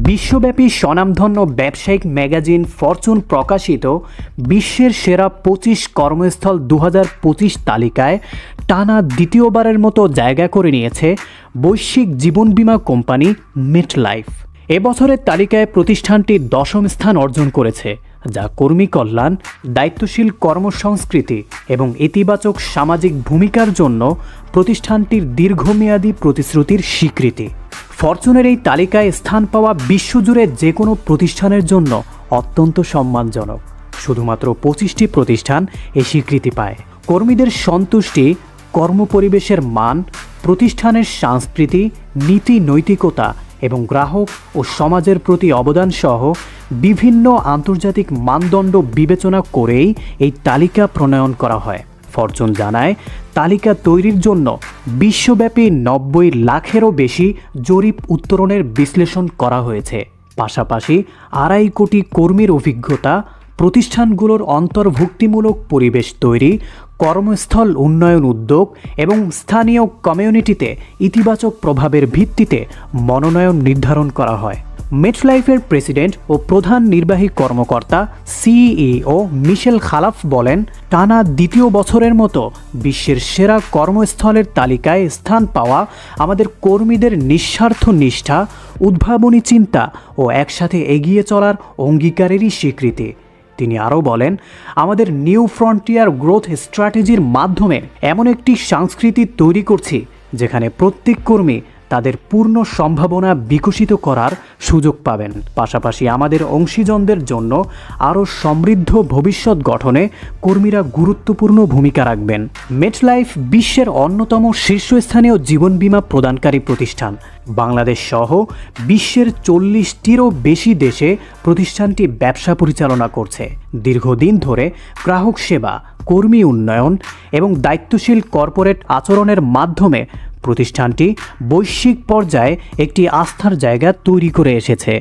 বিশ্বব্যাপী স্বনামধন্য ব্যবসায়িক ম্যাগাজিন ফরচুন প্রকাশিত বিশ্বের সেরা ২৫ কর্মস্থল ২০২৫ তালিকায় টানা দ্বিতীয়বারের মতো জায়গা করে নিয়েছে বৈশ্বিক জীবন বীমা কোম্পানি মেটলাইফ। এবছরের তালিকায় প্রতিষ্ঠানটি ১০ম স্থান অর্জন করেছে, যা কর্মী কল্যাণ, দায়িত্বশীল কর্মসংস্কৃতি এবং ইতিবাচক সামাজিক ভূমিকার জন্য প্রতিষ্ঠানটির দীর্ঘমেয়াদী প্রতিশ্রুতির স্বীকৃতি। ফরচুনের এই তালিকায় স্থান পাওয়া বিশ্বজুড়ে যে কোনো প্রতিষ্ঠানের জন্য অত্যন্ত সম্মানজনক। শুধুমাত্র ২৫টি প্রতিষ্ঠান এই স্বীকৃতি পায়। কর্মীদের সন্তুষ্টি, কর্মপরিবেশের মান, প্রতিষ্ঠানের সংস্কৃতি, নীতি নৈতিকতা এবং গ্রাহক ও সমাজের প্রতি অবদান সহ বিভিন্ন আন্তর্জাতিক মানদণ্ড বিবেচনা করেই এই তালিকা প্রণয়ন করা হয়। ফরচুন জানায়, তালিকা তৈরির জন্য বিশ্বব্যাপী ৯০ লাখেরও বেশি জরিপ উত্তরণের বিশ্লেষণ করা হয়েছে। পাশাপাশি ২.৫ কোটি কর্মীর অভিজ্ঞতা, প্রতিষ্ঠানগুলোর অন্তর্ভুক্তিমূলক পরিবেশ তৈরি, কর্মস্থল উন্নয়ন উদ্যোগ এবং স্থানীয় কমিউনিটিতে ইতিবাচক প্রভাবের ভিত্তিতে মনোনয়ন নির্ধারণ করা হয়। মেটলাইফের প্রেসিডেন্ট ও প্রধান নির্বাহী কর্মকর্তা সিইও মিশেল খালাফ বলেন, টানা দ্বিতীয় বছরের মতো বিশ্বের সেরা কর্মস্থলের তালিকায় স্থান পাওয়া আমাদের কর্মীদের নিঃস্বার্থ নিষ্ঠা, উদ্ভাবনী চিন্তা ও একসাথে এগিয়ে চলার অঙ্গীকারেরই স্বীকৃতি। তিনি আরও বলেন, আমাদের নিউ ফ্রন্টিয়ার গ্রোথ স্ট্র্যাটেজির মাধ্যমে এমন একটি সংস্কৃতি তৈরি করছি যেখানে প্রত্যেক কর্মী তাদের পূর্ণ সম্ভাবনা বিকশিত করার সুযোগ পাবেন। পাশাপাশি আমাদের অংশীজনদের জন্য আরও সমৃদ্ধ ভবিষ্যৎ গঠনে কর্মীরা গুরুত্বপূর্ণ ভূমিকা রাখবেন। মেটলাইফ বিশ্বের অন্যতম শীর্ষস্থানীয় জীবন বীমা প্রদানকারী প্রতিষ্ঠান। বাংলাদেশ সহ বিশ্বের ৪০টিরও বেশি দেশে প্রতিষ্ঠানটি ব্যবসা পরিচালনা করছে। দীর্ঘদিন ধরে গ্রাহক সেবা, কর্মী উন্নয়ন এবং দায়িত্বশীল কর্পোরেট আচরণের মাধ্যমে প্রতিষ্ঠানটি বৈশ্বিক পর্যায়ে একটি আস্থার জায়গা তৈরি করে এসেছে।